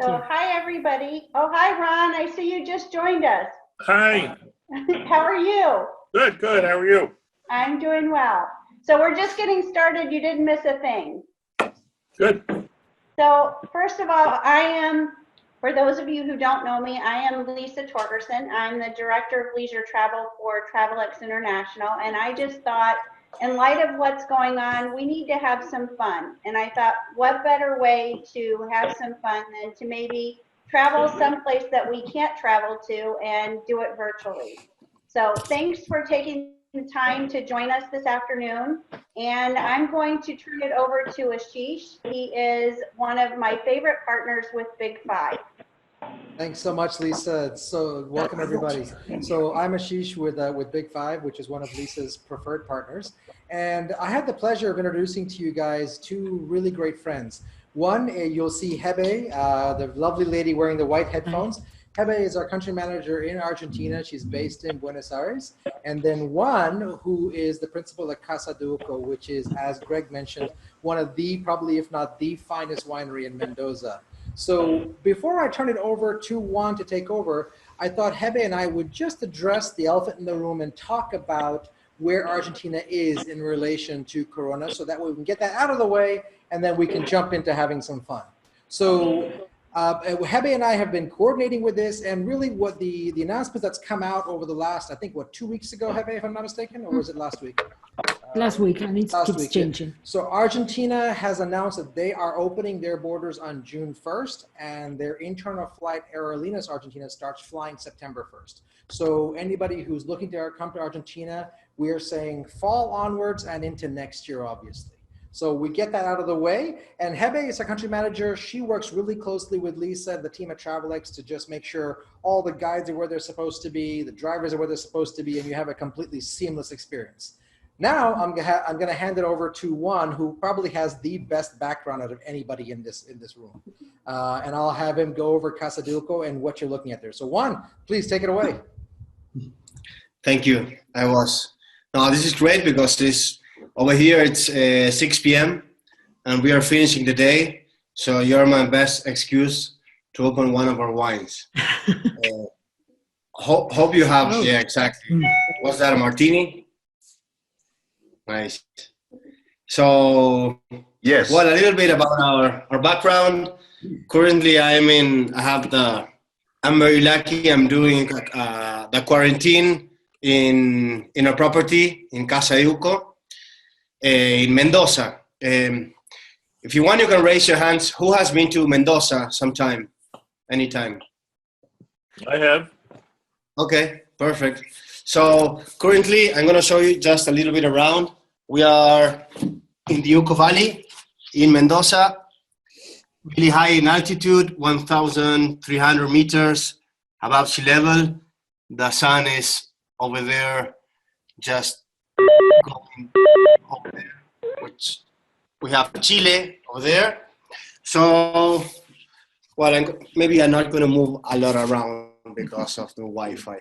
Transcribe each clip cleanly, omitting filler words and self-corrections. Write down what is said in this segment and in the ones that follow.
Thank you. Hi, everybody. Oh, hi, Ron. I see you just joined us. Hi. How are you? Good, good. How are you? I'm doing well. So we're just getting started. You didn't miss a thing. Good. So first of all, I am, for those of you who don't know me, I am Lisa Torgerson. I'm the Director of Leisure Travel for Travelex International. And I just thought, in light of what's going on, we need to have some fun. And I thought, what better way to have some fun than to maybe travel someplace that we can't travel to and do it virtually. So thanks for taking the time to join us this afternoon. And I'm going to turn it over to Ashish. He is one of my favorite partners with Big Five. Thanks so much, Lisa. So welcome everybody. So I'm Ashish with Big Five, which is one of Lisa's preferred partners. And I had the pleasure of introducing to you guys two really great friends. One, you'll see Hebe, the lovely lady wearing the white headphones. Hebe is our country manager in Argentina. She's based in Buenos Aires. And then one who is the principal at Casa De Luca, which is, as Greg mentioned, one of the, probably if not the finest winery in Mendoza. So before I turn it over to Juan to take over, I thought Hebe and I would just address the elephant in the room and talk about where Argentina is in relation to Corona, so that way we can get that out of the way, and then we can jump into having some fun. So Hebe and I have been coordinating with this, and really what the announcement that's come out over the last, I think, what, 2 weeks ago, Hebe, if I'm not mistaken, or was it last week? Last week, and it keeps changing. Yeah. So Argentina has announced that they are opening their borders on June 1st, and their internal flight, Aerolíneas Argentina, starts flying September 1st. So anybody who's looking to come to Argentina, we are saying fall onwards and into next year, obviously. So we get that out of the way. And Hebe is our country manager. She works really closely with Lisa and the team at Travelex to just make sure all the guides are where they're supposed to be, the drivers are where they're supposed to be, and you have a completely seamless experience. Now I'm gonna hand it over to Juan, who probably has the best background out of anybody in this room, and I'll have him go over Casa De Luca and what you're looking at there. So Juan, please take it away. Thank you. No, this is great because this over here it's 6 p.m. and we are finishing the day. So you're my best excuse to open one of our wines. Hope you have. Oh. Yeah, exactly. What's that? A martini? Nice. So, yes. Well, a little bit about our background. Currently, I'm very lucky. I'm doing the quarantine in a property in Casa De Luca in Mendoza. If you want, you can raise your hands. Who has been to Mendoza sometime, anytime? I have. Okay, perfect. So currently, I'm going to show you just a little bit around. We are in the Yucca Valley in Mendoza, really high in altitude, 1,300 meters above sea level. The sun is over there, just going over there, which we have Chile over there. So, well, maybe I'm not going to move a lot around because of the Wi-Fi.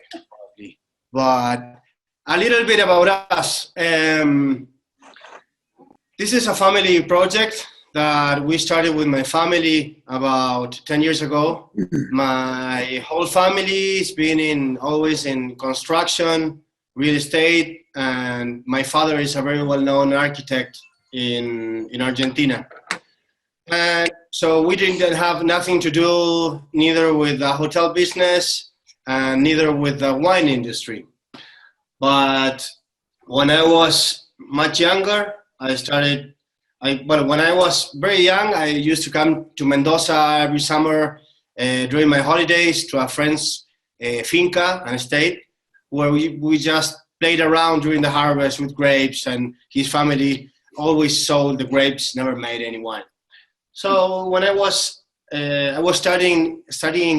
But a little bit about us. This is a family project that we started with my family about 10 years ago. My whole family has been always in construction, real estate, and my father is a very well-known architect in Argentina. And so we didn't have nothing to do neither with the hotel business and neither with the wine industry. But when I was much younger, when I was very young, I used to come to Mendoza every summer during my holidays to a friend's finca and estate, where we just played around during the harvest with grapes, and his family always sold the grapes, never made any wine. So when I was studying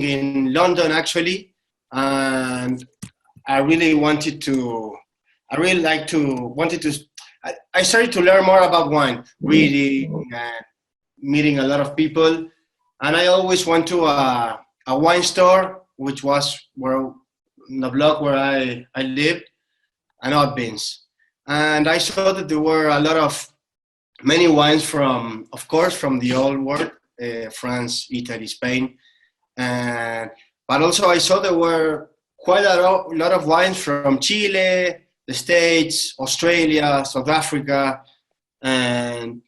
in London actually, and I started to learn more about wine, reading and meeting a lot of people. And I always went to a wine store, which was in the block where I lived, and Odd Beans. And I saw that there were many wines from the old world, France, Italy, Spain. But also I saw there were quite a lot of wines from Chile, the States, Australia, South Africa, and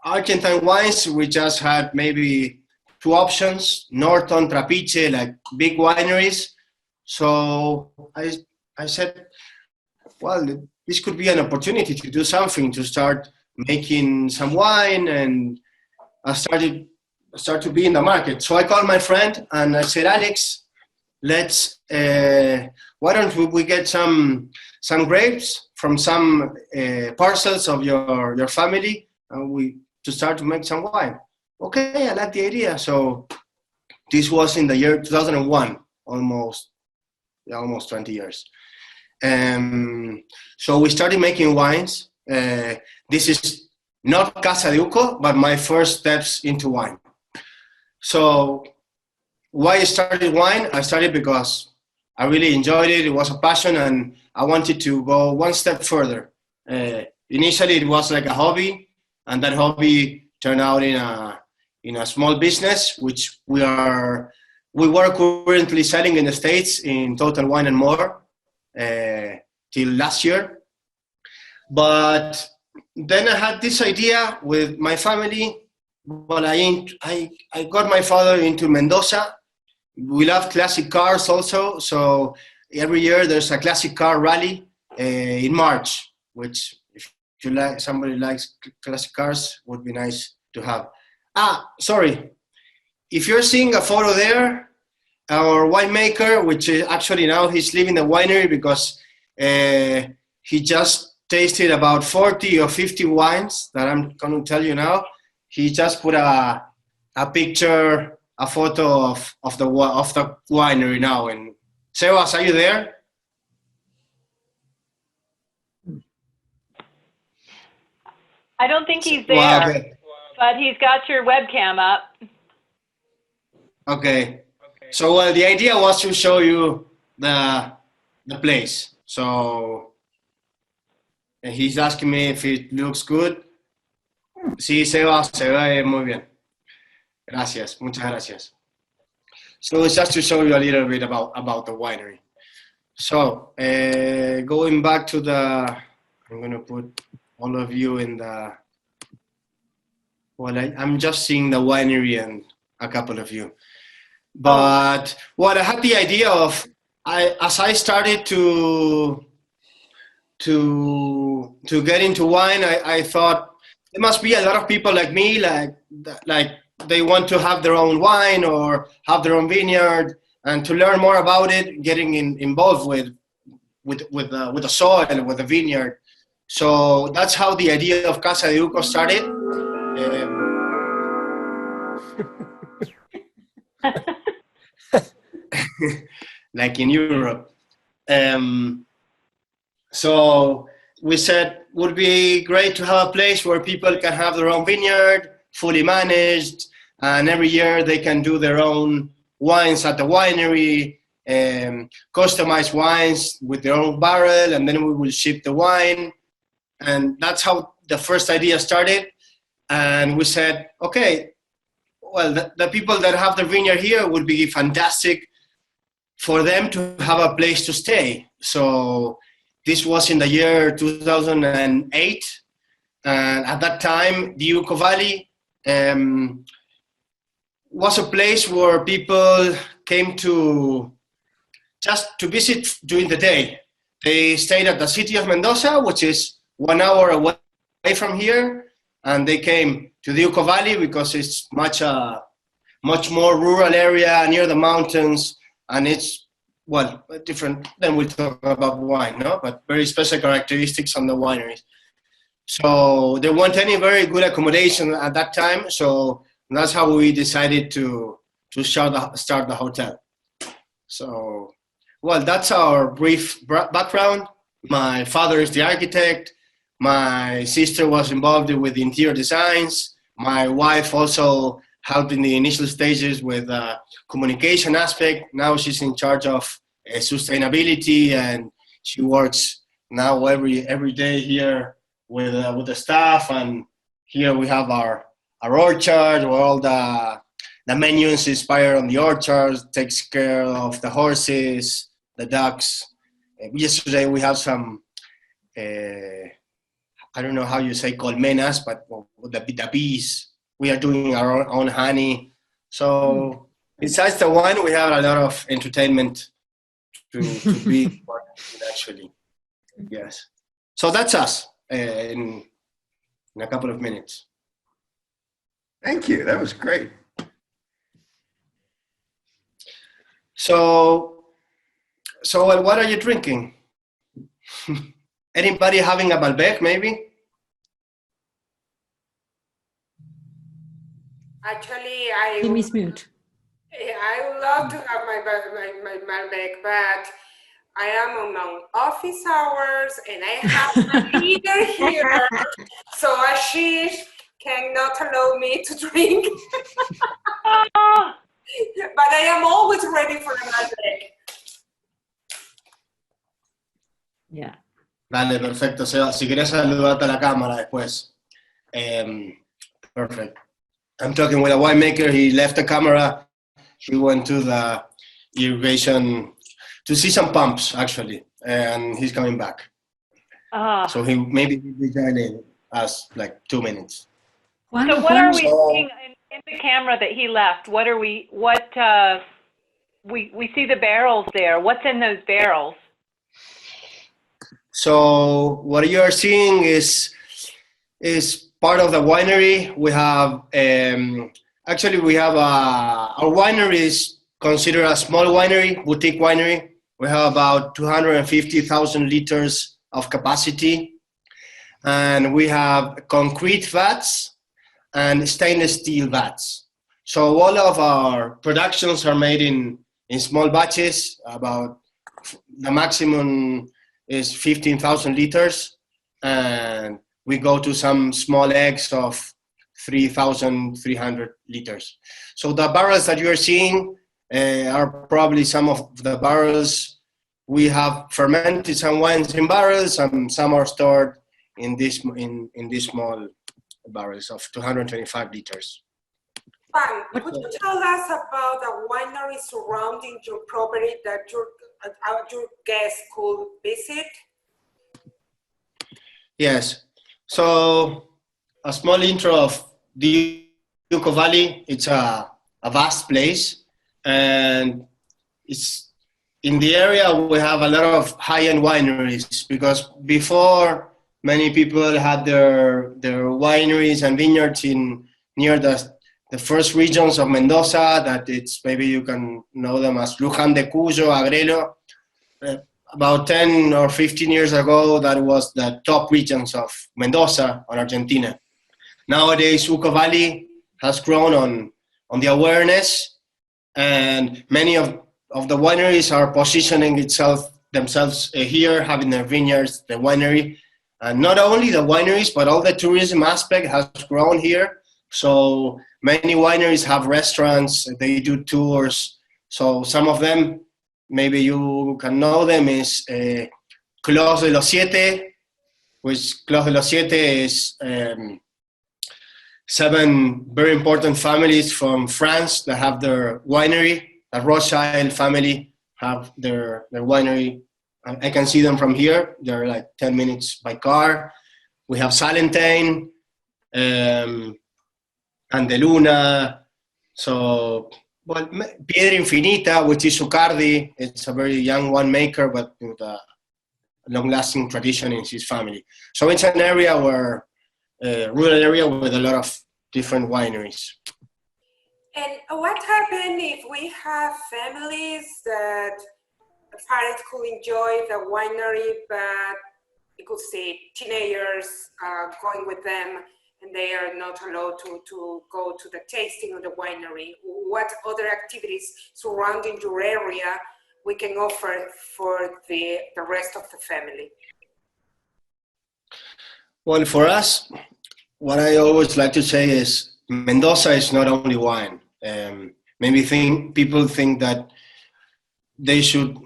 Argentine wines. We just had maybe 2 options, Norton, Trapiche, like big wineries. So I said, well, this could be an opportunity to do something, to start making some wine, and I start to be in the market. So I called my friend and I said, Alex, let's why don't we get some grapes from some parcels of your family, and to start to make some wine. Okay, I like the idea. So this was in the year 2001, almost 20 years. So we started making wines. This is not Casa De Luca, but my first steps into wine. So why I started wine? I started because I really enjoyed it. It was a passion, and I wanted to go one step further. Initially, it was like a hobby, and that hobby turned out in a small business, which we were currently selling in the States in Total Wine and More till last year. But then I had this idea with my family. Well, I got my father into Mendoza. We love classic cars also, so every year there's a classic car rally in March, which if you like, somebody likes classic cars, would be nice to have. Sorry, if you're seeing a photo there, our winemaker, which is actually now he's leaving the winery because he just tasted about 40 or 50 wines that I'm going to tell you now. He just put a picture, a photo of the winery now. And Sebas, are you there? I don't think he's there, Well, okay. but he's got your webcam up. Okay. So the idea was to show you the place. So he's asking me if it looks good. Sí, se ve muy bien. Gracias, muchas gracias. So it's just to show you a little bit about the winery. So going back to I'm going to put all of you in the, well, I'm just seeing the winery and a couple of you. But what I had the idea of, as I started to get into wine, I thought there must be a lot of people like me, like they want to have their own wine or have their own vineyard, and to learn more about it, getting involved with the soil, with the vineyard. So that's how the idea of Casa De Luca started. Like in Europe. So we said would be great to have a place where people can have their own vineyard, fully managed, and every year they can do their own wines at the winery, customized wines with their own barrel, and then we will ship the wine. And that's how the first idea started. And we said, okay, well, the people that have the vineyard here would be fantastic for them to have a place to stay. So this was in the year 2008. And at that time, the Yucca Valley was a place where people came to just to visit during the day. They stayed at the city of Mendoza, which is 1 hour away from here. And they came to the Yucca Valley because it's much more rural area near the mountains, and it's, well, different than we talk about wine, no? But very special characteristics on the wineries. So there weren't any very good accommodation at that time, so that's how we decided to start the hotel. So, well, that's our brief background. My father is the architect. My sister was involved with the interior designs. My wife also helped in the initial stages with communication aspect. Now she's in charge of sustainability, and she works now every day here with the staff. And here we have our orchard where all the the menu is inspired on the orchards, takes care of the horses, the ducks. Yesterday we have some, I don't know how you say colmenas, but the bees. We are doing our own honey. So besides the wine, we have a lot of entertainment to be actually. Yes. So that's us in a couple of minutes. Thank you. That was great. So what are you drinking? Anybody having a Malbec, maybe? Actually, Jimmy's mute. I would love to have my Malbec, but I am on office hours and I have my leader here, so Ashish cannot allow me to drink. But I am always ready for a Malbec. Yeah. Dale, perfecto, Seba. Si querés saludarte a la cámara después. Perfect. I'm talking with a winemaker. He left the camera. He went to the irrigation to see some pumps, actually, and he's coming back. So he maybe will be joining us like 2 minutes. So what are we seeing in the camera that he left? What are we see the barrels there. What's in those barrels? So what you are seeing is part of the winery. We have actually we have our winery is considered a small winery, boutique winery. We have about 250,000 liters of capacity, and we have concrete vats and stainless steel vats. So all of our productions are made in small batches. About the maximum is 15,000 liters, and we go to some small eggs of 3,300 liters. So the barrels that you are seeing are probably some of the barrels. We have fermented some wines in barrels, and some are stored in these small barrels of 225 liters. Juan, could you tell us about the winery surrounding your property that your guests could visit? Yes. So a small intro of the Yucca Valley. It's a vast place, and it's in the area we have a lot of high-end wineries, because before many people had their wineries and vineyards near the first regions of Mendoza, that it's maybe you can know them as Luján de Cuyo, Agrelo. About 10 or 15 years ago, that was the top regions of Mendoza on Argentina. Nowadays, Yucca Valley has grown on the awareness, and many of the wineries are positioning themselves here, having their vineyards, the winery. And not only the wineries, but all the tourism aspect has grown here. So many wineries have restaurants, they do tours. So some of them, maybe you can know them, is Clos de los Siete, which Clos de los Siete is 7 very important families from France that have their winery. The Rothschild family have their winery. I can see them from here. They're like 10 minutes by car. We have Salentine, and De Luna. So, well, Piedra Infinita, which is Zucardi. It's a very young winemaker, but with a long-lasting tradition in his family. So it's an area where, rural area with a lot of different wineries. And what happens if we have families that the parents could enjoy the winery, but you could see teenagers going with them and they are not allowed to go to the tasting of the winery? What other activities surrounding your area we can offer for the rest of the family? Well, for us, what I always like to say is Mendoza is not only wine. Maybe people think that they should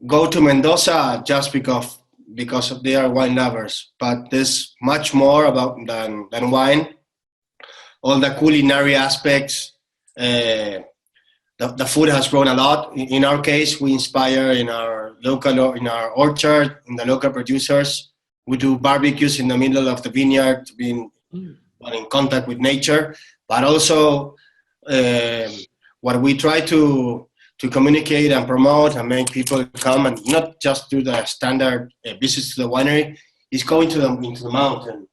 go to Mendoza just because they are wine lovers, but there's much more about than wine. All the culinary aspects, The food has grown a lot. In our case, we inspire in our orchard, in the local producers. We do barbecues in the middle of the vineyard, being in contact with nature, but also what we try to communicate and promote and make people come, and not just do the standard visits to the winery, is going into the mountain.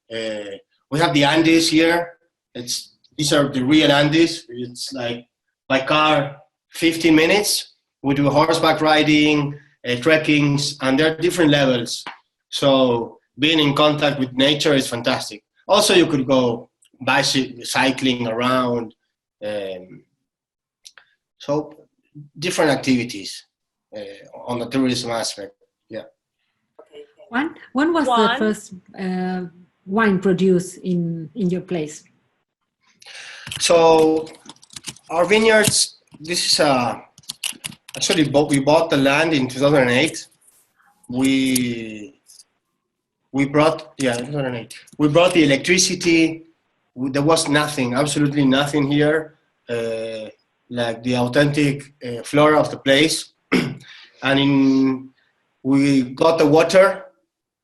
We have the Andes here. These are the real Andes. It's like by car 15 minutes. We do horseback riding, trekkings, and there are different levels. So being in contact with nature is fantastic. Also, you could go cycling around. So different activities on the tourism aspect. Yeah. When was the Juan? first wine produced in your place? So our vineyards, this is actually we bought the land in 2008. We brought 2008. We brought the electricity. There was nothing, absolutely nothing here, like the authentic flora of the place. And we got the water.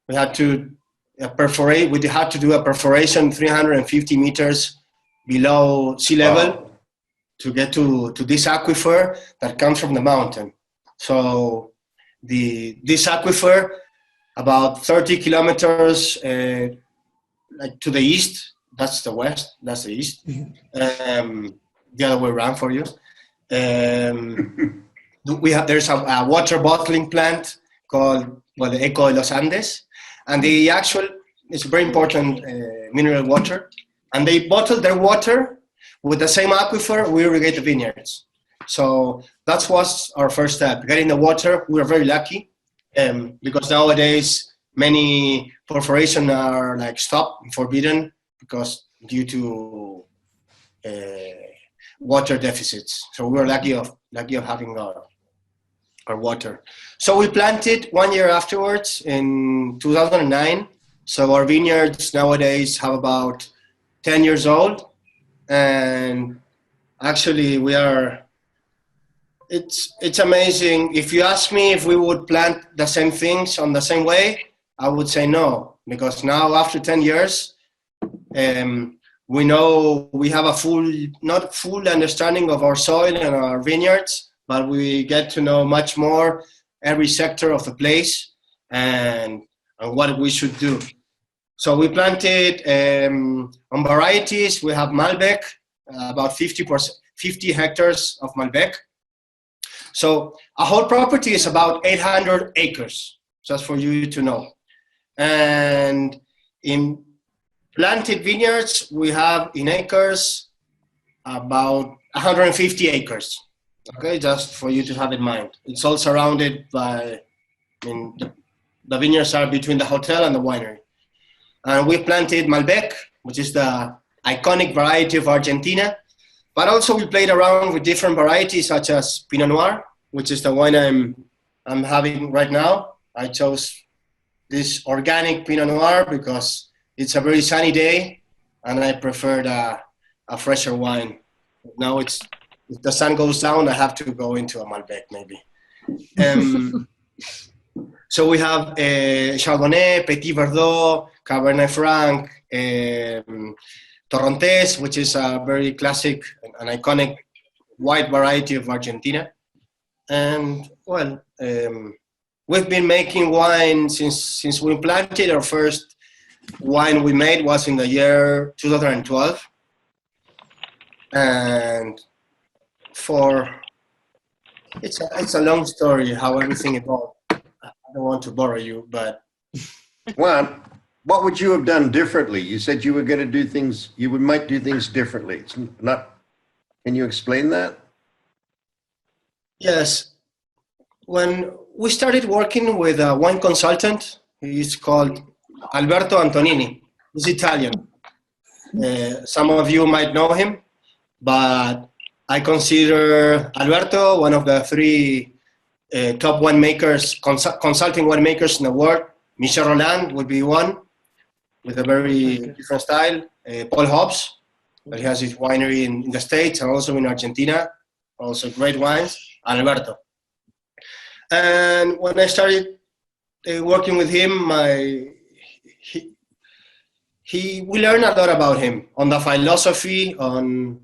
We had to perforate. We had to do a perforation 350 meters below sea level to get to this aquifer that comes from the mountain. So this aquifer, about 30 kilometers like to the east, that's the west, that's the east. The other way around for you. There's a water bottling plant called the Eco de los Andes, and it's very important mineral water. And they bottle their water with the same aquifer. We irrigate the vineyards. So that was our first step, getting the water. We were very lucky because nowadays many perforation are like stopped, forbidden, because due to water deficits. So we were lucky of having our water. So we planted 1 year afterwards in 2009. So our vineyards nowadays have about 10 years old, and actually it's amazing. If you ask me if we would plant the same things on the same way, I would say no, because now after 10 years, we know we have not full understanding of our soil and our vineyards, but we get to know much more every sector of the place and what we should do. So we planted on varieties. We have Malbec, about 50 hectares of Malbec. So a whole property is about 800 acres, just for you to know. And in planted vineyards, we have in acres about 150 acres. Okay, just for you to have in mind. It's all surrounded by, the vineyards are between the hotel and the winery. And we planted Malbec, which is the iconic variety of Argentina. But also we played around with different varieties such as Pinot Noir, which is the wine I'm having right now. I chose this organic Pinot Noir because it's a very sunny day and I preferred a fresher wine. Now if the sun goes down, I have to go into a Malbec maybe. So we have Chardonnay, Petit Verdot, Cabernet Franc, Torrontés, which is a very classic and iconic white variety of Argentina. And well, we've been making wine since we planted. Our first wine we made was in the year 2012. And it's a long story how everything evolved. I don't want to bore you, but Juan, what would you have done differently? You said you were going to do things, might do things differently. It's not, can you explain that? yes. When we started working with a wine consultant, he's called Alberto Antonini. He's Italian. Some of you might know him, but I consider Alberto one of the three top winemakers, consulting winemakers in the world. Michel Roland would be one, with a very different style. Paul Hobbs, But he has his winery in the States and also in Argentina, also great wines, Alberto. And when I started working with him, we learned a lot about him, on the philosophy, on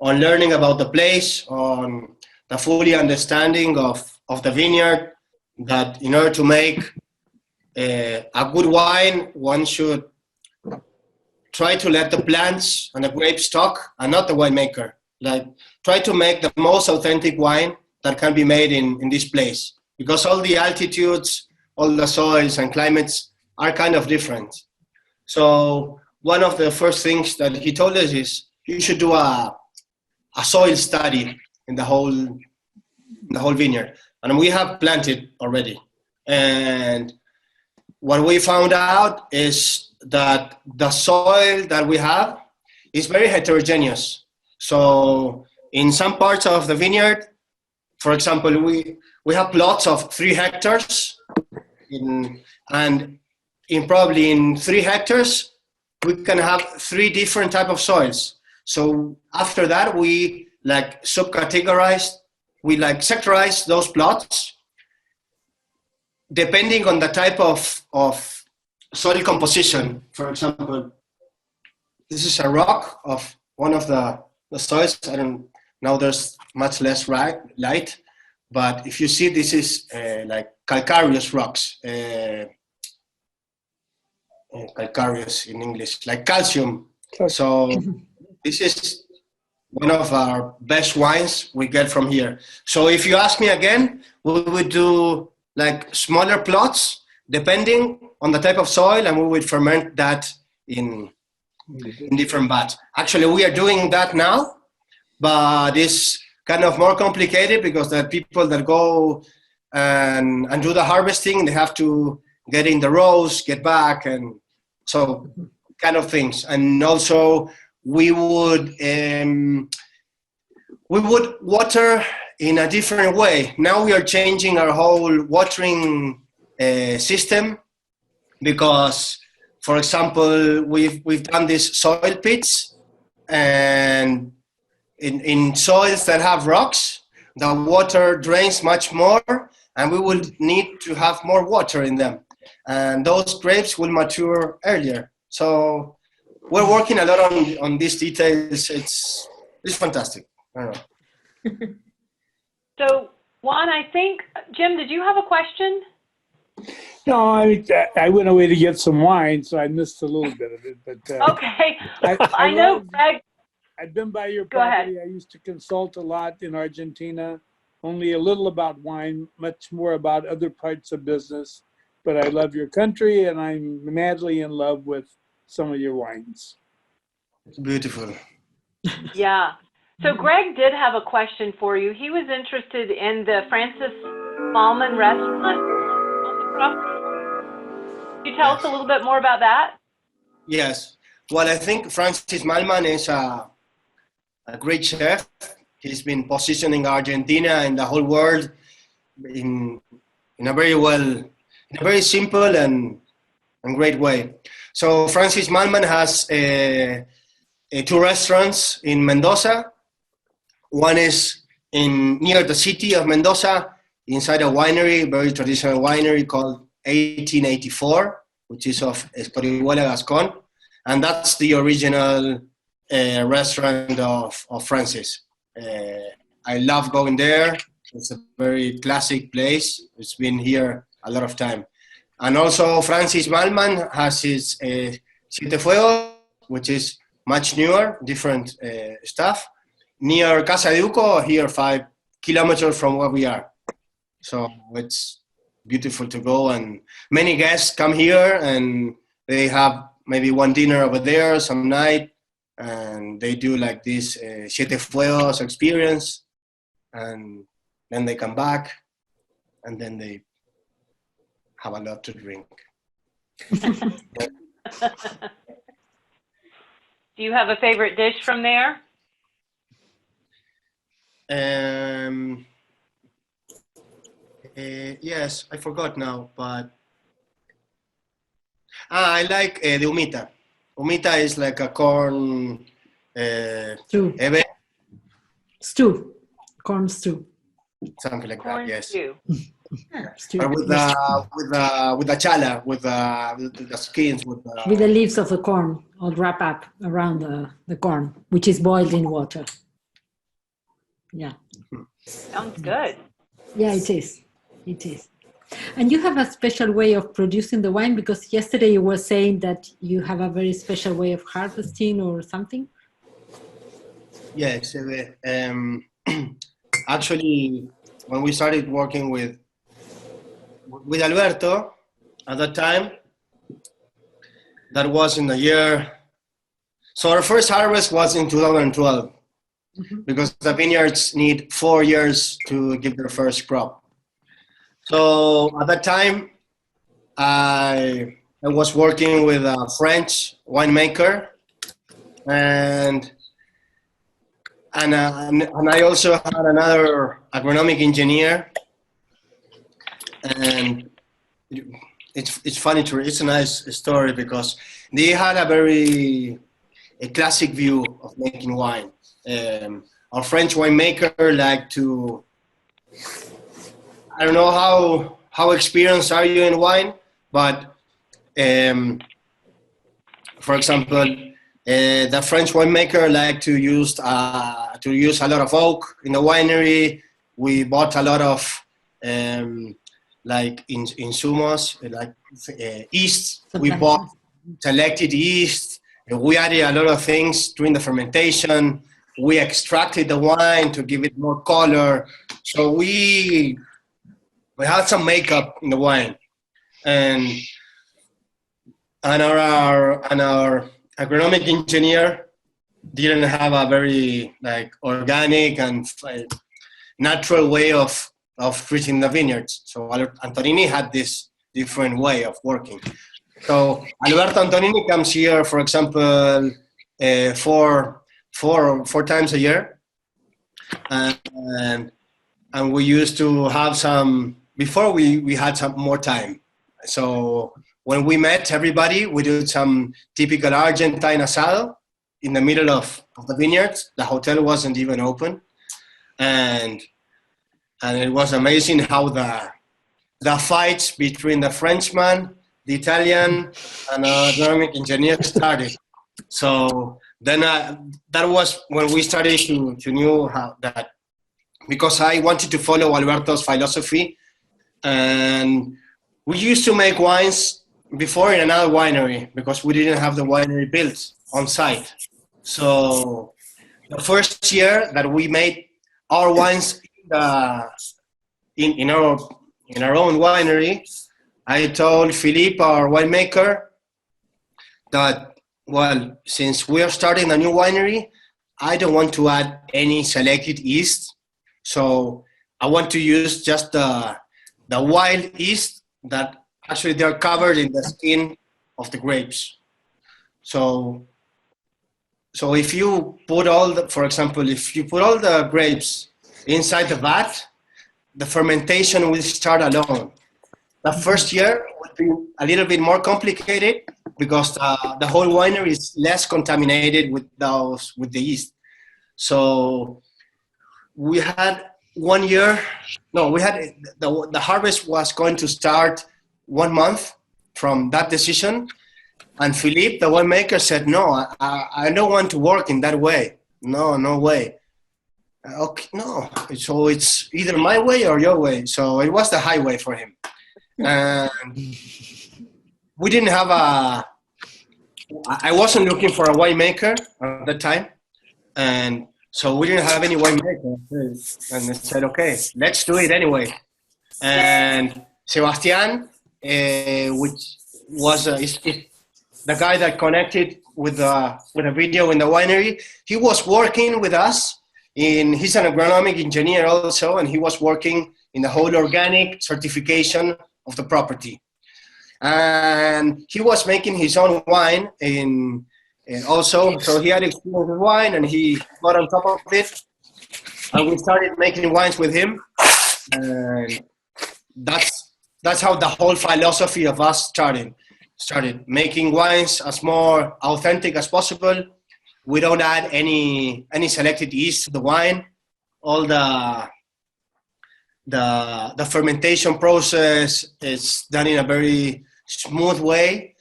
learning about the place, on the fully understanding of the vineyard, that in order to make a good wine, one should try to let the plants and the grapes talk and not the winemaker. Like, try to make the most authentic wine that can be made in this place, because all the altitudes, all the soils and climates are kind of different. So one of the first things that he told us is you should do a soil study in the whole vineyard. And we have planted already. And what we found out is that the soil that we have is very heterogeneous. So in some parts of the vineyard, for example, we have plots of 3 hectares, and probably in 3 hectares, we can have 3 different type of soils. So after that, we like sectorize those plots depending on the type of soil composition. For example, this is a rock of one of the soils. I don't know, there's much less light, but if you see, this is like calcareous rocks. Calcareous in English, like calcium. So this is one of our best wines we get from here. So if you ask me again, we would do like smaller plots depending on the type of soil, and we would ferment that in different vats. Actually, we are doing that now, but it's kind of more complicated because the people that go and do the harvesting, they have to get in the rows, get back, and so kind of things. And also we would water in a different way. Now we are changing our whole watering system, because, for example, we've done these soil pits, and in soils that have rocks, the water drains much more, and we will need to have more water in them. And those grapes will mature earlier. So we're working a lot on these details. It's fantastic. I don't know. So, Juan, I think, Jim, did you have a question? No, I went away to get some wine, so I missed a little bit of it. But Okay. I know, love- Greg. I've been by your Go ahead. property. I used to consult a lot in Argentina, only a little about wine, much more about other parts of business. But I love your country, and I'm madly in love with some of your wines. It's beautiful. Yeah. So Greg did have a question for you. He was interested in the Francis Malman restaurant on the property. Could you tell us a little bit more about that? Yes. Well, I think Francis Malman is a great chef. He's been positioning Argentina and the whole world in a very simple and great way. So Francis Malman has 2 restaurants in Mendoza. One is near the city of Mendoza, inside a winery, very traditional winery called 1884, which is of Escorihuela Gascon. And that's the original restaurant of Francis. I love going there. It's a very classic place. It's been here a lot of time. And also Francis Malman has his Siete Fuegos, which is much newer, different stuff, near Casa De Luca, here 5 kilometers from where we are. So it's beautiful to go, and many guests come here and they have maybe one dinner over there some night, and they do like this Siete Fuegos experience, and then they come back, and then they have a lot to drink. Do you have a favorite dish from there? Yes, I forgot now, but I like the humita. Humita is like a corn Stew. ebe, Stew. Corn stew. something like Corn that. Yes. stew. Stew. Or with the chala, with the skins, with With the leaves of the corn all wrapped up around the corn, which is boiled in water. Yeah. Sounds good. Yeah, it is. It is. And you have a special way of producing the wine, because yesterday you were saying that you have a very special way of harvesting or something. Yes. Actually, when we started working with Alberto at that time, that was in the year. So our first harvest was in 2012, because the vineyards need 4 years to give their first crop. So at that time, I was working with a French winemaker, and I also had another agronomic engineer. And it's funny it's a nice story, because they had a classic view of making wine. Our French winemaker liked to, I don't know how experienced are you in wine, but for example, the French winemaker liked to use a lot of oak in the winery. We bought a lot of like insumos, like yeast. We bought selected yeast. We added a lot of things during the fermentation. We extracted the wine to give it more color. So we had some makeup in the wine, and our agronomic engineer didn't have a very like organic and natural way of treating the vineyards. So Antonini had this different way of working. So Alberto Antonini comes here, for example, four times a year, and we used to have some. Before we had some more time. So when we met everybody, we did some typical Argentine asado in the middle of the vineyards. The hotel wasn't even open, and it was amazing how the fights between the Frenchman, the Italian, and our agronomic engineer started. So then that was when we started to know how that, because I wanted to follow Alberto's philosophy, and we used to make wines before in another winery because we didn't have the winery built on site. So the first year that we made our wines in our own winery, I told Philippe, our winemaker, that, well, since we are starting a new winery, I don't want to add any selected yeast. So I want to use just the wild yeast that actually they're covered in the skin of the grapes. So if you put for example, if you put all the grapes inside the vat, the fermentation will start alone. The first year will be a little bit more complicated because the whole winery is less contaminated with the yeast. So we had 1 year. No, we had the harvest was going to start 1 month from that decision, and Philippe, the winemaker, said, "No, I don't want to work in that way. No way. Okay, no. So it's either my way or your way." So it was the highway for him, and we didn't have I wasn't looking for a winemaker at the time, and so we didn't have any winemaker, and they said, "Okay, let's do it anyway." And Sebastian, which was the guy that connected with a video in the winery, he was working with us. He's an agronomic engineer also, and he was working in the whole organic certification of the property. And he was making his own wine also, so he had experience with wine, and he got on top of it, and we started making wines with him, and that's how the whole philosophy of us started making wines as more authentic as possible, we don't add any selected yeast to the wine. All the fermentation process is done in a very smooth way,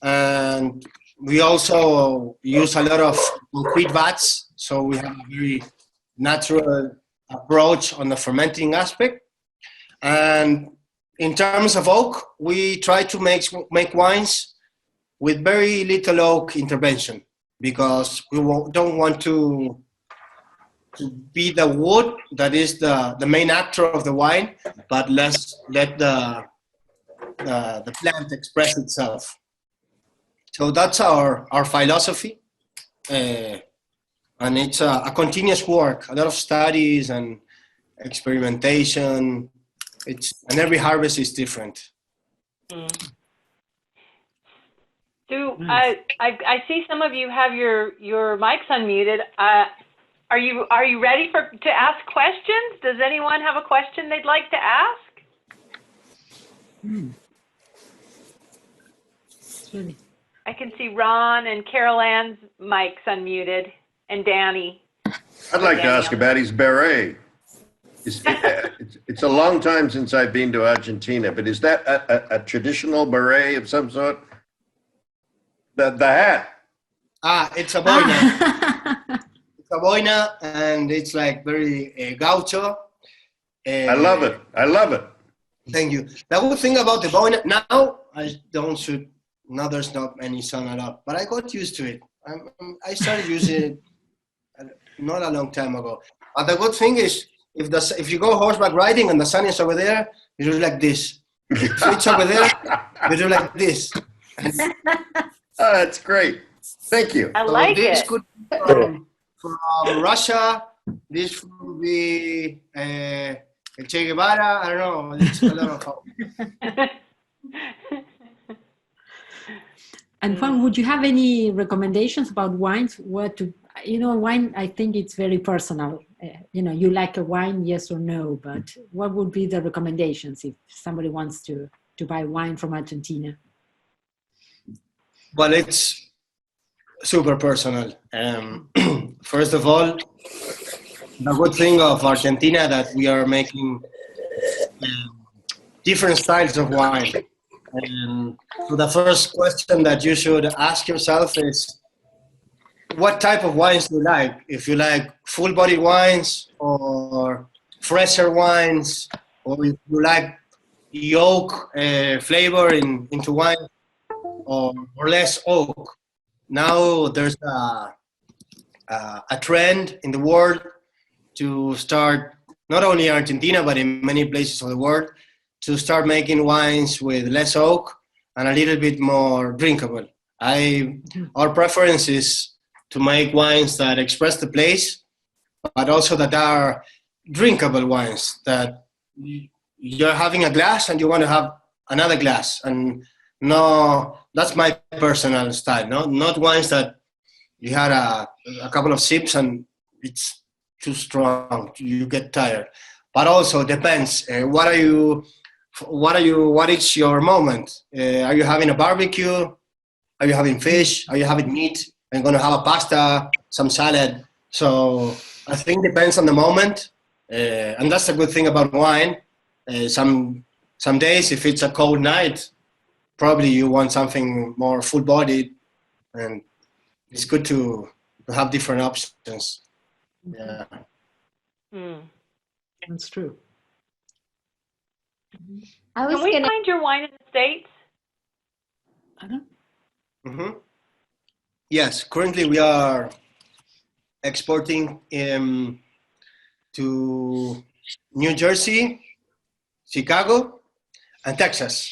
and we also use a lot of concrete vats, so we have a very natural approach on the fermenting aspect. And in terms of oak, we try to make wines with very little oak intervention, because we don't want to be the wood that is the main actor of the wine, but let the plant express itself. So that's our philosophy, and it's a continuous work, a lot of studies and experimentation. And every harvest is different. I see some of you have your mics unmuted. Are you ready to ask questions? Does anyone have a question they'd like to ask? Really. I can see Ron and Carol Ann's mics unmuted, and Danny. I'd like to ask about his beret. It's a long time since I've been to Argentina, but is that a traditional beret of some sort? The hat. It's a boina. It's a boina, and it's like very gaucho. I love it. I love it. Thank you. The good thing about the boina, now I don't shoot. Now there's not any sun at all, but I got used to it. I started using it not a long time ago. But the good thing is, if you go horseback riding and the sun is over there, you do like this. If it's over there, you do like this. Oh, that's great. Thank you. I like this it. could be from Russia. This would be Che Guevara. I don't know. It's a lot of hope. And Juan, would you have any recommendations about wines? Wine, I think it's very personal. You like a wine, yes or no, but what would be the recommendations if somebody wants to buy wine from Argentina? Well, it's super personal. First of all, the good thing of Argentina that we are making different styles of wine. And so the first question that you should ask yourself is, what type of wines do you like? If you like full-body wines or fresher wines, or if you like the oak flavor into wine, or less oak. Now there's a trend in the world to start, not only in Argentina, but in many places of the world, to start making wines with less oak and a little bit more drinkable. Our preference is to make wines that express the place, but also that are drinkable wines, that you're having a glass and you want to have another glass. And no, that's my personal style. Not wines that you had a couple of sips and it's too strong, you get tired. But also depends. What is your moment? Are you having a barbecue? Are you having fish? Are you having meat? I'm going to have a pasta, some salad. So I think it depends on the moment. And that's a good thing about wine. Some days, if it's a cold night, probably you want something more full-bodied. And it's good to have different options. Yeah. That's true. Can we find your wine in the States? I don't. Mm-hmm. Yes, currently we are exporting to New Jersey, Chicago, and Texas.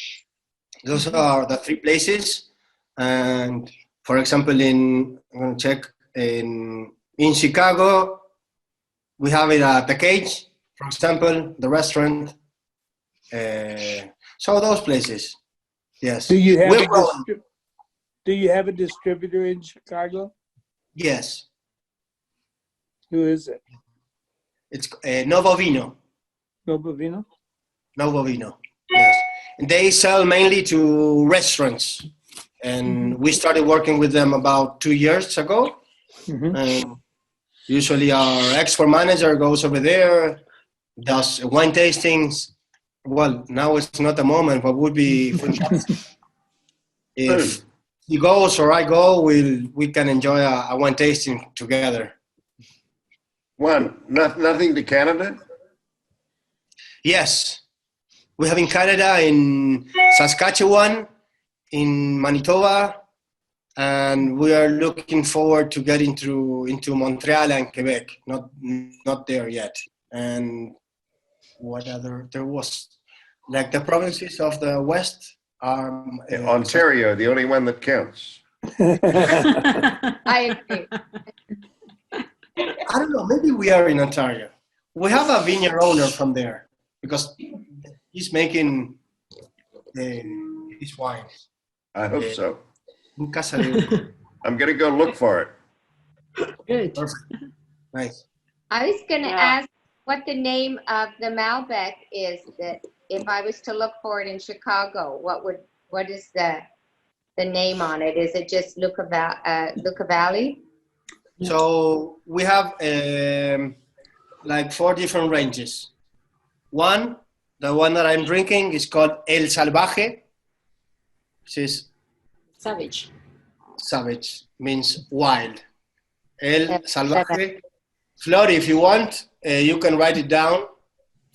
Those are the three places. And for example, I'm going to check, in Chicago, we have it at The Cage, for example, the restaurant. So those places, yes. Do you have a distributor in Chicago? Yes. Who is it? It's Novo Vino. Novo Vino? Novo Vino, yes. And they sell mainly to restaurants. And we started working with them about 2 years ago. Mhm. Usually our export manager goes over there, does wine tastings. Well, now it's not the moment, but would be fantastic. If he goes or I go, we can enjoy a wine tasting together. Nothing to Canada? Yes, we have in Canada, in Saskatchewan, in Manitoba, and we are looking forward to getting into Montreal and Quebec. Not there yet. And what other? There was like the provinces of the West are Ontario, the only one that counts. I agree. I don't know. Maybe we are in Ontario. We have a vineyard owner from there because he's making his wines. I hope so. In Casa De Luca. I'm going to go look for it. Good. Perfect. Nice. I was going to Yeah. ask what the name of the Malbec is, that if I was to look for it in Chicago, what is the name on it? Is it just Yucca Valley? So we have like 4 different ranges. The one that I'm drinking is called El Salvaje, which is Savage. savage, means wild. El Salvaje. Flor, if you want, you can write it down.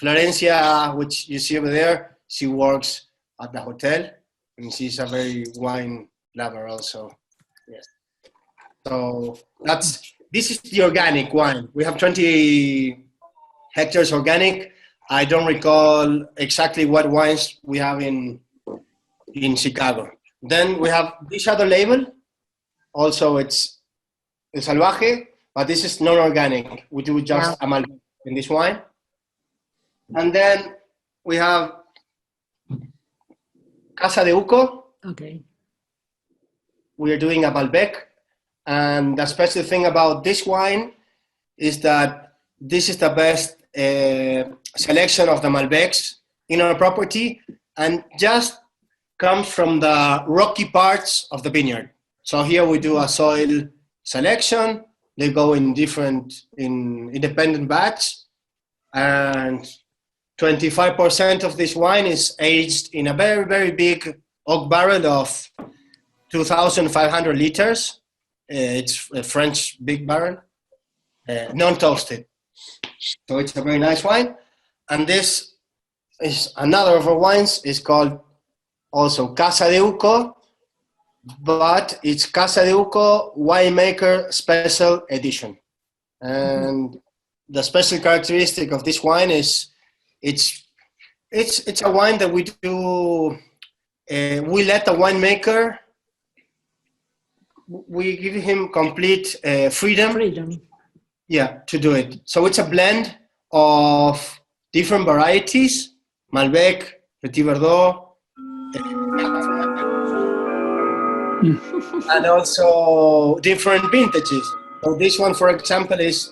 Florencia, which you see over there, she works at the hotel, and she's a very wine lover also. Yes. So this is the organic wine. We have 20 hectares organic. I don't recall exactly what wines we have in Chicago. Then we have this other label. Also, it's El Salvaje, but this is non-organic. We do just a Malbec in this wine. And then we have Casa De Luca. Okay. We are doing a Malbec. And the special thing about this wine is that this is the best selection of the Malbecs in our property, and just comes from the rocky parts of the vineyard. So here we do a soil selection. They go in independent batch, and 25% of this wine is aged in a very, very big oak barrel of 2,500 liters. It's a French big barrel, non-toasted. So it's a very nice wine. And this is another of our wines. It's called also Casa De Luca, but it's Casa De Luca Winemaker Special Edition. And the special characteristic of this wine is it's a wine that we do. We let the winemaker. We give him complete freedom. Yeah, to do it. So it's a blend of different varieties: Malbec, Petit Verdot, and also different vintages. So this one, for example, is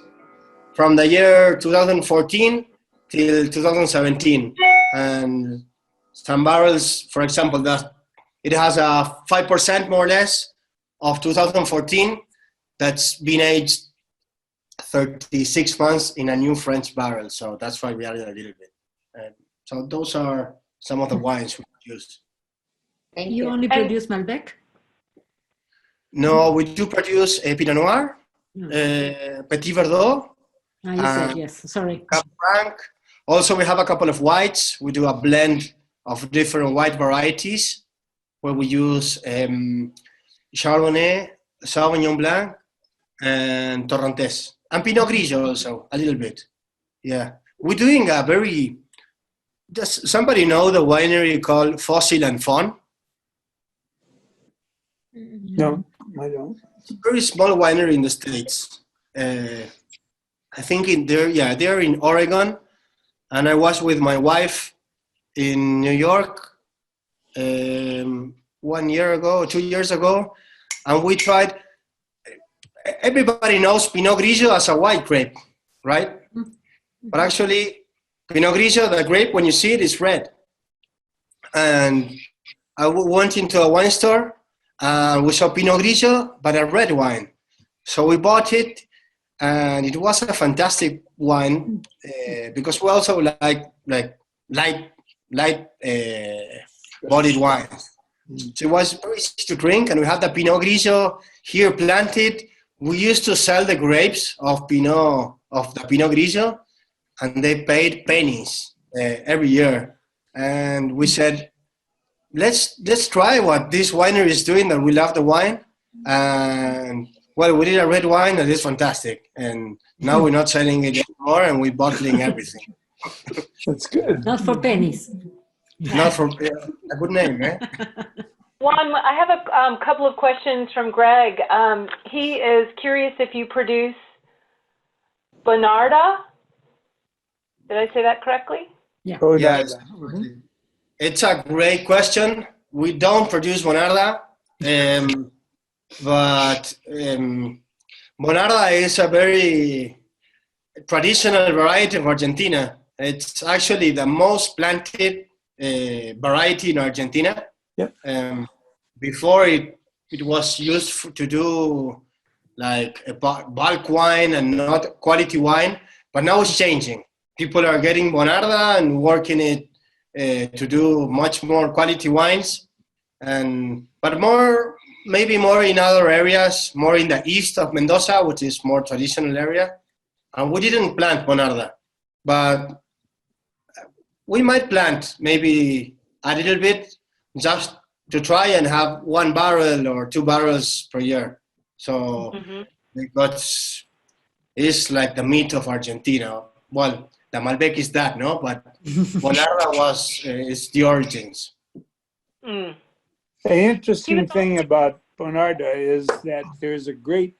from the year 2014 till 2017, and some barrels, for example, it has a 5% more or less of 2014 that's been aged 36 months in a new French barrel. So that's why we added a little bit. So those are some of the wines we produce. Thank You you. only produce Malbec? No, we do produce Pinot Noir, Petit Verdot, You said yes. Sorry. Cab Franc. Also, we have a couple of whites. We do a blend of different white varieties where we use Chardonnay, Sauvignon Blanc, and Torrontés. And Pinot Grigio also, a little bit. Yeah. We're doing a very... Does somebody know the winery called Fossil and Fun? No, I don't. It's a very small winery in the States. I think they're in Oregon. And I was with my wife in New York 1 year ago, 2 years ago. And we tried... Everybody knows Pinot Grigio as a white grape, right? But actually, Pinot Grigio, the grape, when you see it, is red. And I went into a wine store, and we saw Pinot Grigio, but a red wine. So we bought it, and it was a fantastic wine because we also like light bodied wines. So it was very easy to drink, and we had the Pinot Grigio here planted. We used to sell the grapes of the Pinot Grigio, and they paid pennies every year. And we said, let's try what this winery is doing, that we love the wine. And well, we did a red wine that is fantastic. And now we're not selling it anymore, and we're bottling everything. That's good. Not for pennies. Not for a good name, right? Juan, I have a couple of questions from Greg. He is curious if you produce Bonarda. Did I say that correctly? Yeah. Oh, Yes. no. It's a great question. We don't produce Bonarda, but Bonarda is a very traditional variety of Argentina. It's actually the most planted variety in Argentina. Yep. Before it was used to do like a bulk wine and not quality wine, but now it's changing. People are getting Bonarda and working it to do much more quality wines, but maybe more in other areas, more in the east of Mendoza, which is more traditional area. And we didn't plant Bonarda, but we might plant maybe a little bit just to try and have 1 barrel or 2 barrels per year. So because it's like the meat of Argentina. Well, the Malbec is that, no? But Bonarda is the origins. Mm. The interesting thing about Bonarda is that there's a grape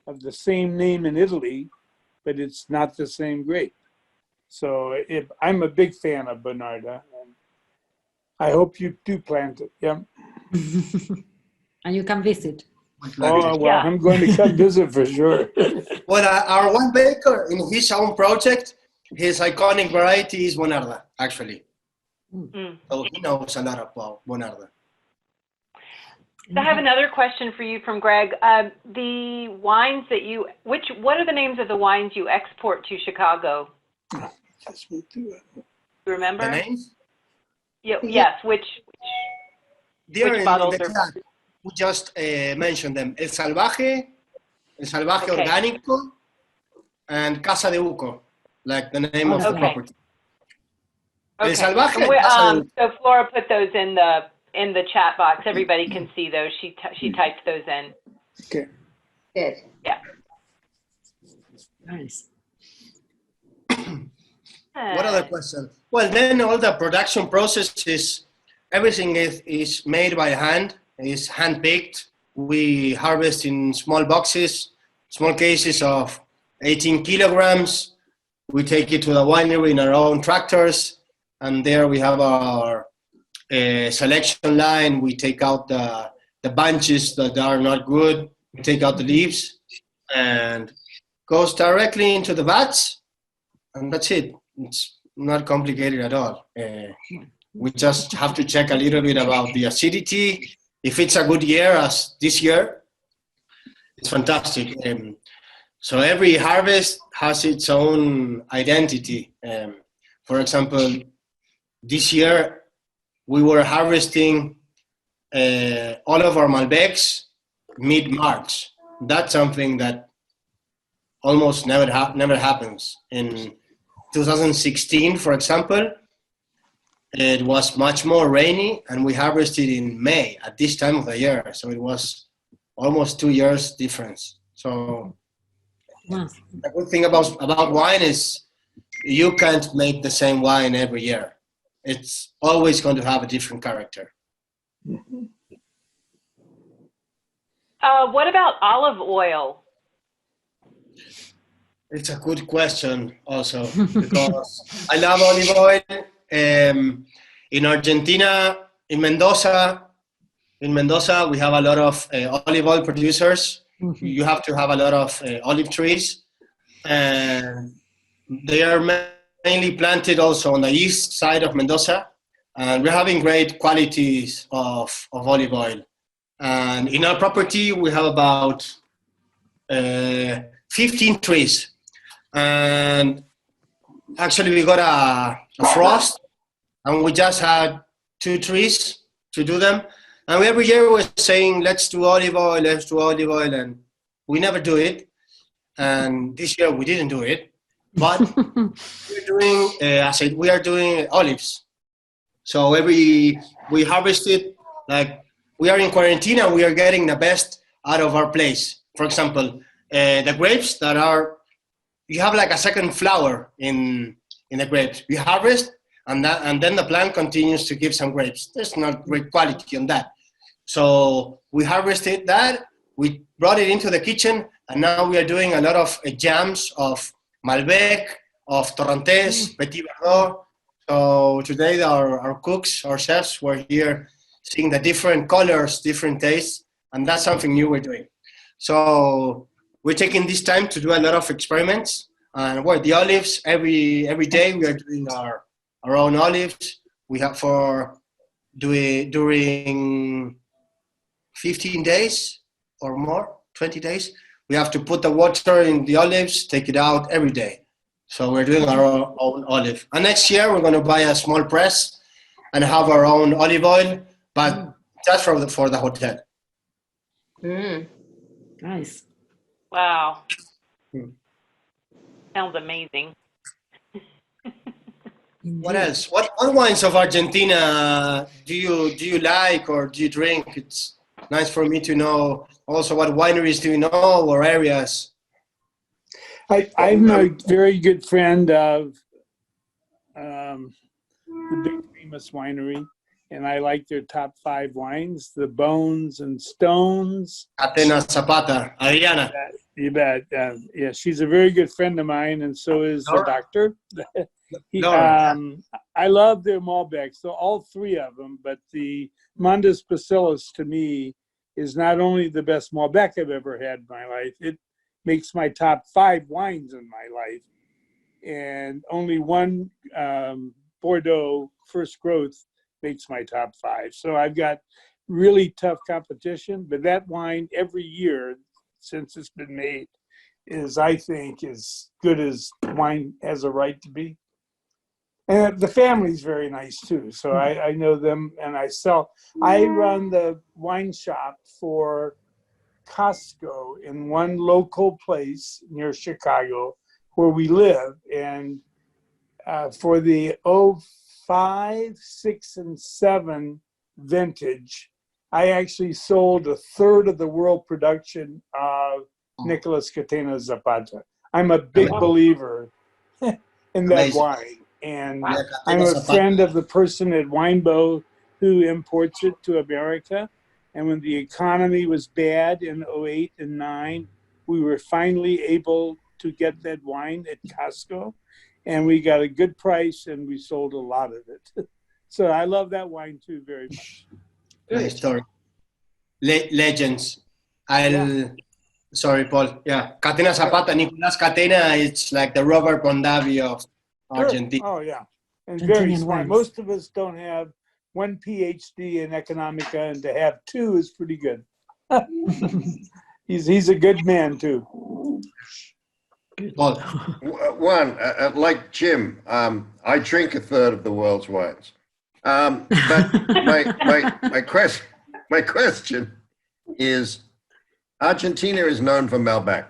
of the same name in Italy, but it's not the same grape. So I'm a big fan of Bonarda, and I hope you do plant it. Yeah. And you can visit. Oh, well, I'm going to come visit for sure. Well, our winemaker in his own project, his iconic variety is Bonarda, actually. So he knows a lot about Bonarda. So I have another question for you from Greg. The wines that what are the names of the wines you export to Chicago? You remember? The names? Yes, which bottles are? Chat. We just mentioned them. El Salvaje Orgánico, and Casa De Luca, like the name of the property. Okay. El Salvaje. So Flora put those in the chat box. Everybody can see those. She typed those in. Okay. Good. Yeah. Nice. What other question? Well, then all the production process everything is made by hand, is hand-picked. We harvest in small boxes, small cases of 18 kilograms. We take it to the winery in our own tractors, and there we have our selection line. We take out the bunches that are not good. We take out the leaves, and goes directly into the vats, and that's it. It's not complicated at all. We just have to check a little bit about the acidity. If it's a good year, as this year, it's fantastic. So every harvest has its own identity. For example, this year we were harvesting all of our Malbecs mid-March. That's something that almost never happens. In 2016, for example, it was much more rainy, and we harvested in May at this time of the year. So it was almost 2 years difference. So the good thing about wine is you can't make the same wine every year. It's always going to have a different character. What about olive oil? It's a good question also, because I love olive oil. In Argentina, in Mendoza, we have a lot of olive oil producers. You have to have a lot of olive trees, and they are mainly planted also on the east side of Mendoza, and we're having great qualities of olive oil. And in our property, we have about 15 trees. And actually we got a frost, and we just had 2 trees to do them. And every year we're saying, let's do olive oil, and we never do it. And this year we didn't do it, but we're doing, we are doing olives. So we harvested, like, we are in quarantine and we are getting the best out of our place. For example, the grapes that are, you have like a second flower in the grapes. We harvest, and then the plant continues to give some grapes. There's not great quality on that. So we harvested that, we brought it into the kitchen, and now we are doing a lot of jams of Malbec, of Torrontés, Petit Verdot. So today our cooks, our chefs were here seeing the different colors, different tastes, and that's something new we're doing. So we're taking this time to do a lot of experiments. And the olives, every day we are doing our own olives. We have during 15 days or more, 20 days, we have to put the water in the olives, take it out every day. So we're doing our own olive. And next year we're going to buy a small press and have our own olive oil, but just for the hotel. Nice. Wow. Sounds amazing. What else? What wines of Argentina do you like or do you drink? It's nice for me to know also what wineries do you know or areas. I'm a very good friend of the big famous winery, and I like their top 5 wines, the Bones and Stones. Catena Zapata, Adriana. You bet. Yeah, she's a very good friend of mine, and so is the doctor. I love their Malbec, so all 3 of them, but the Mondes Bacillus to me is not only the best Malbec I've ever had in my life, it makes my top 5 wines in my life. And only one Bordeaux First Growth makes my top 5. So I've got really tough competition, but that wine every year since it's been made is, I think, as good as wine has a right to be. And the family's very nice too. So I know them, and I run the wine shop for Costco in one local place near Chicago where we live. And for the 05, 6, and 7 vintage, I actually sold 1/3 of the world production of Nicolas Catena Zapata. I'm a big believer in that wine. And I'm a friend of the person at Winebow who imports it to America. And when the economy was bad in 08 and 09, we were finally able to get that wine at Costco. And we got a good price, and we sold a lot of it. So I love that wine too very much. Nice story. Legends. Sorry, Paul. Yeah, Catena Zapata, Nicolas Catena, it's like the Robert Mondavi of Argentina. Oh, yeah. And very smart. Most of us don't have 1 PhD in economica, and to have 2 is pretty good. He's a good man too. Paul. One, like Jim, I drink 1/3 of the world's wines. But my question is, Argentina is known for Malbec,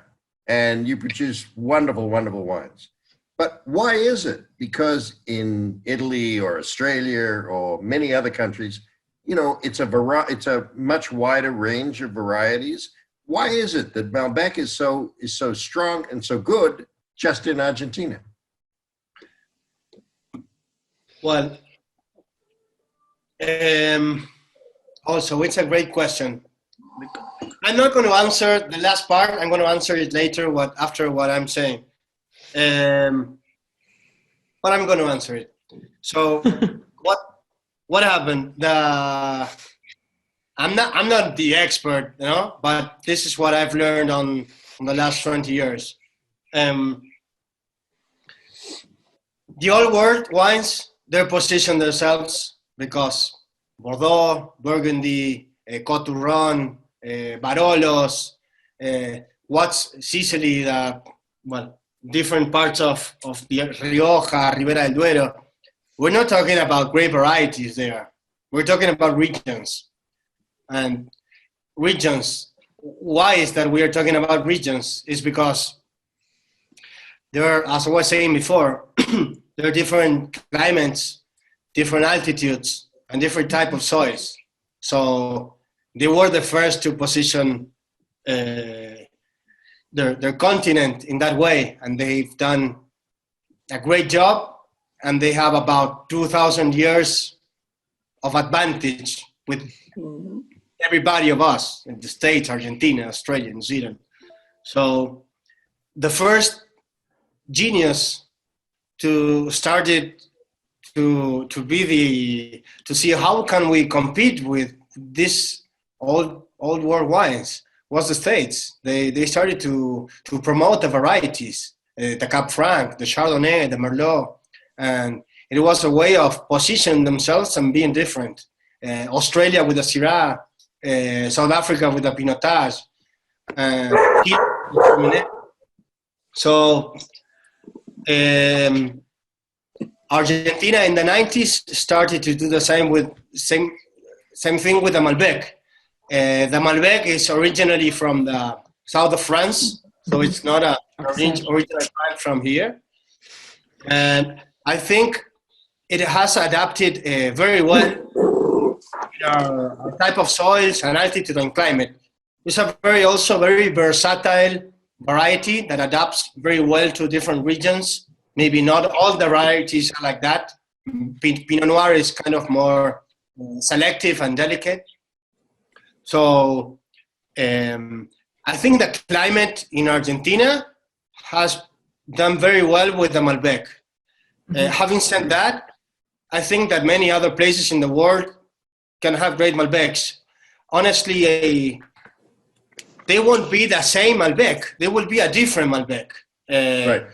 and you produce wonderful, wonderful wines. But why is it? Because in Italy or Australia or many other countries, it's a much wider range of varieties. Why is it that Malbec is so strong and so good just in Argentina? Well, also, it's a great question. I'm not going to answer the last part. I'm going to answer it later after what I'm saying. But I'm going to answer it. So what happened? I'm not the expert, but this is what I've learned on the last 20 years. The old world wines, they position themselves because Bordeaux, Burgundy, Côte d'Or, Barolos, what's Sicily, different parts of the Rioja, Ribera del Duero, we're not talking about grape varieties there. We're talking about regions. And regions, why is that we are talking about regions? Is because there are, as I was saying before, there are different climates, different altitudes, and different type of soils. So they were the first to position their continent in that way, and they've done a great job, and they have about 2,000 years of advantage with everybody of us in the States, Argentina, Australia, New Zealand. So the first genius to start it to see how can we compete with this old world wines was the States. They started to promote the varieties, the Cab Franc, the Chardonnay, the Merlot, and it was a way of positioning themselves and being different. Australia with the Syrah, South Africa with the Pinotage, so Argentina in the 90s started to do the same thing with the Malbec. The Malbec is originally from the south of France, so it's not an original plant from here. And I think it has adapted very well to our type of soils and altitude and climate. It's a also very versatile variety that adapts very well to different regions. Maybe not all the varieties are like that. Pinot Noir is kind of more selective and delicate. So I think the climate in Argentina has done very well with the Malbec. Having said that, I think that many other places in the world can have great Malbecs. Honestly, they won't be the same Malbec. They will be a different Malbec. Right.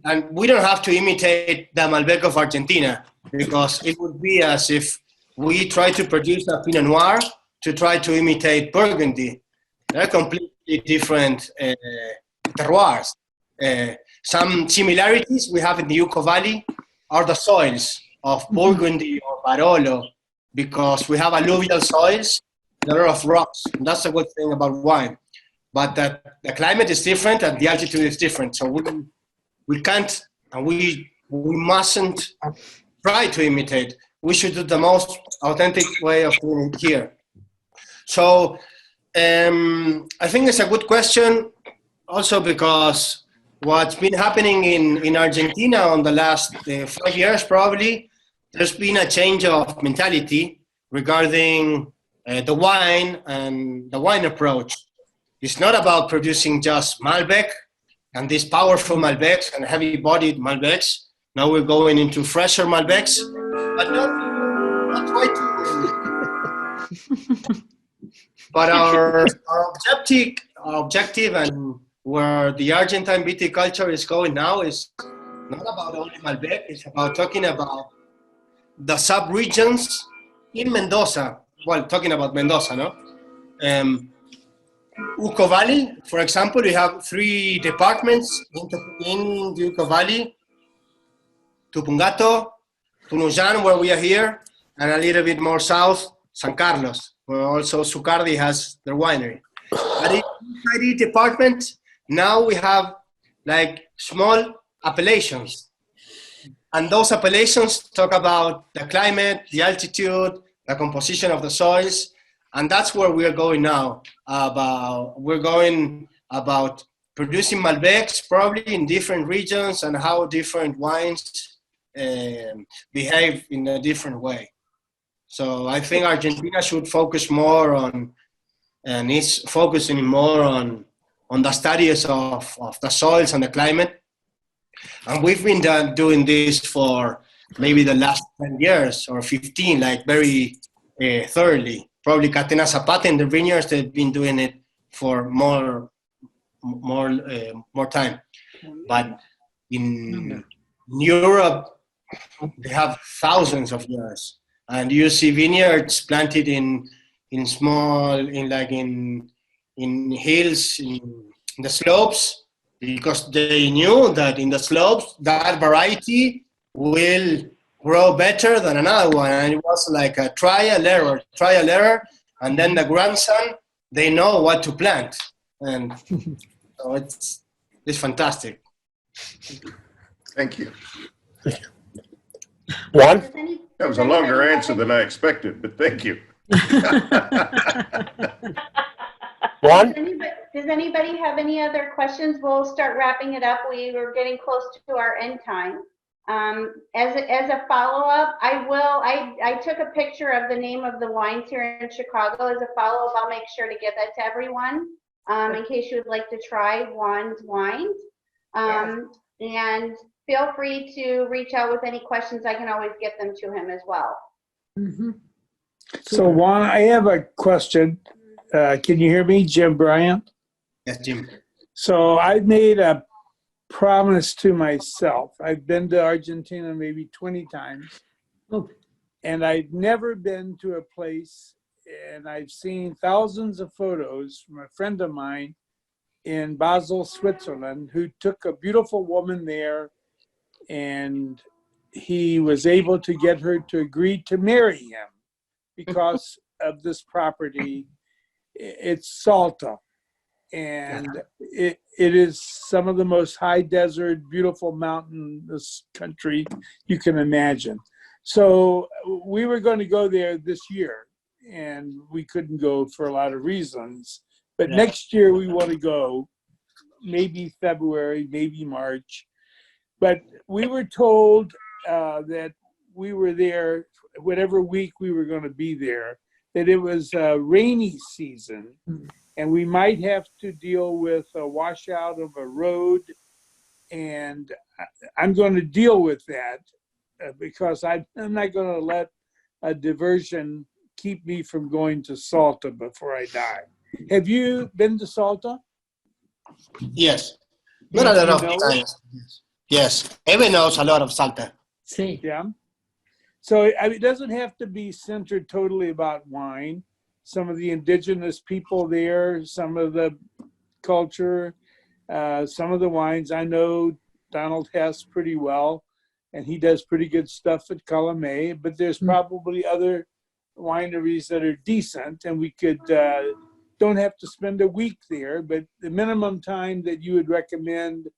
And we don't have to imitate the Malbec of Argentina, because it would be as if we try to produce a Pinot Noir to try to imitate Burgundy. They're completely different terroirs. Some similarities we have in the Yucca Valley are the soils of Burgundy or Barolo, because we have alluvial soils, a lot of rocks. And that's a good thing about wine. But the climate is different and the altitude is different. So we can't and we mustn't try to imitate. We should do the most authentic way of doing it here. So I think it's a good question also because what's been happening in Argentina on the last 5 years probably, there's been a change of mentality regarding the wine and the wine approach. It's not about producing just Malbec and these powerful Malbecs and heavy-bodied Malbecs. Now we're going into fresher Malbecs, but not try to. But our objective and where the Argentine viticulture is going now is not about only Malbec. It's about talking about the sub-regions in Mendoza. Well, talking about Mendoza, no? Yucca Valley, for example, we have 3 departments in the Yucca Valley: Tupungato, Tunuyán, where we are here, and a little bit more south, San Carlos, where also Zucardi has their winery. But inside each department, now we have like small appellations. And those appellations talk about the climate, the altitude, the composition of the soils. And that's where we're going now. We're going about producing Malbecs probably in different regions and how different wines behave in a different way. So I think Argentina should focus more on, and is focusing more on the studies of the soils and the climate. And we've been doing this for maybe the last 10 years or 15, like very thoroughly. Probably Catena Zapata in the vineyards, they've been doing it for more time. But in Europe, they have thousands of years. And you see vineyards planted in hills, the slopes, because they knew that in the slopes, that variety will grow better than another one. And it was like a trial error. And then the grandson, they know what to plant. And so it's fantastic. Thank you. Juan? That was a longer answer than I expected, but thank you. Juan? Does anybody have any other questions? We'll start wrapping it up. We were getting close to our end time. As a follow-up, I took a picture of the name of the wines here in Chicago. As a follow-up, I'll make sure to get that to everyone in case you would like to try Juan's wines. And feel free to reach out with any questions. I can always get them to him as well. Mm-hmm. So Juan, I have a question. Can you hear me, Jim Bryant? Yes, Jim. So I've made a promise to myself. I've been to Argentina maybe 20 times. Oh. And I've never been to a place, and I've seen thousands of photos from a friend of mine in Basel, Switzerland, who took a beautiful woman there, and he was able to get her to agree to marry him because of this property. It's Salta, and it is some of the most high desert, beautiful mountainous country you can imagine. So we were going to go there this year, and we couldn't go for a lot of reasons. But next year we want to go, maybe February, maybe March. But we were told that we were there, whatever week we were going to be there, that it was a rainy season, and we might have to deal with a washout of a road. And I'm going to deal with that because I'm not going to let a diversion keep me from going to Salta before I die. Have you been to Salta? Yes. Not a lot of times. Yes. Eva knows a lot of Salta. See. Yeah. So it doesn't have to be centered totally about wine. Some of the indigenous people there, some of the culture, some of the wines. I know Donald Hess pretty well, and he does pretty good stuff at Calumet, but there's probably other wineries that are decent, and we could don't have to spend a week there, but the minimum time that you would recommend,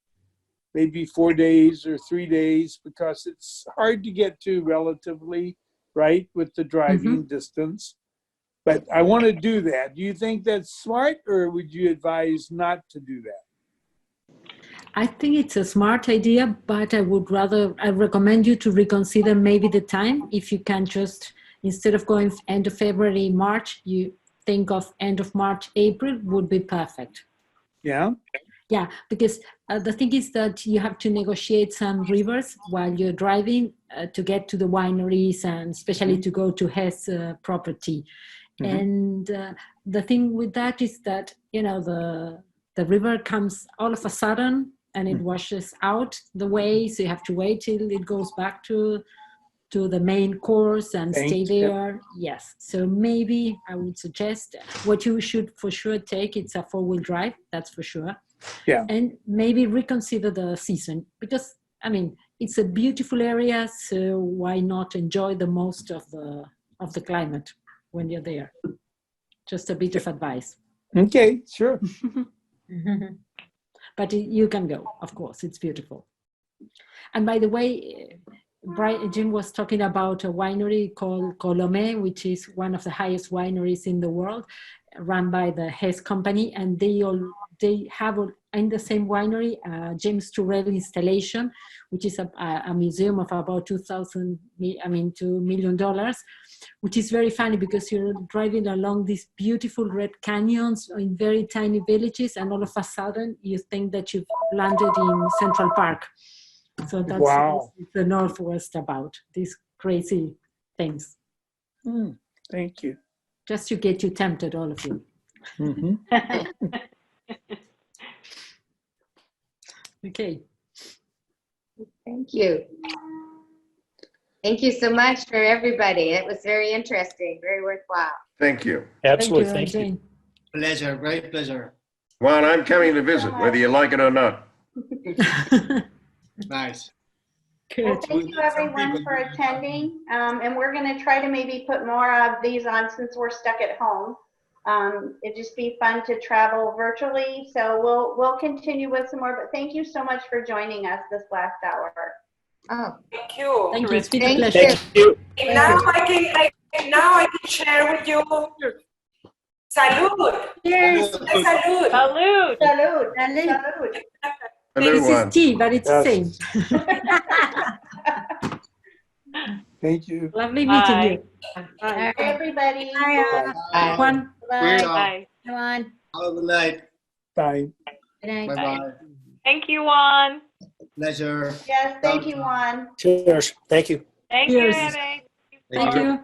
maybe 4 days or 3 days, because it's hard to get to relatively, right, with the driving distance. But I want to do that. Do you think that's smart, or would you advise not to do that? I think it's a smart idea, but I recommend you to reconsider maybe the time. If you can just, instead of going end of February, March, you think of end of March, April would be perfect. Yeah? Yeah, because the thing is that you have to negotiate some rivers while you're driving to get to the wineries, and especially to go to Hess property. And the thing with that is that, you know, the river comes all of a sudden and it washes out the way, so you have to wait till it goes back to the main course and stay there. Yes, so maybe I would suggest what you should for sure take, it's a 4-wheel drive, that's for sure. Yeah. And maybe reconsider the season, because I mean it's a beautiful area, so why not enjoy the most of the climate when you're there? Just a bit of advice. Okay, sure. But you can go, of course, it's beautiful. And by the way, Jim was talking about a winery called Colomé, which is one of the highest wineries in the world, run by the Hess company, and they have in the same winery James Turrell installation, which is a museum of about $2 million, which is very funny because you're driving along these beautiful red canyons in very tiny villages, and all of a sudden you think that you've landed in Central Park. So that's the Northwest about these crazy things. Thank you. Just to get you tempted, all of you. Okay. Thank you. Thank you so much for everybody. It was very interesting, very worthwhile. Thank you. Absolutely. Thank you. Jane. Pleasure, great pleasure. Juan, I'm coming to visit, whether you like it or not. Nice. Well, Good. thank you everyone for attending. And we're going to try to maybe put more of these on since we're stuck at home. It'd just be fun to travel virtually. So we'll continue with some more, but thank you so much for joining us this last hour. Oh, Thank you. Thank you. It's been a thank pleasure. you. Thank you. And now I can share with you. Salud. Cheers. Salud. Salute. Salud. Salud. Salud. Hello, This is Juan. tea, but it's the Yes. same. Thank you. Lovely meeting Bye. you. Bye. Bye, everybody. Bye. Juan. Bye. Have a good night. Bye. Bye-bye. Thank you, Juan. Pleasure. Yes, thank you, Juan. Cheers. Thank you. Thank Cheers. you, Ebe. Thank you.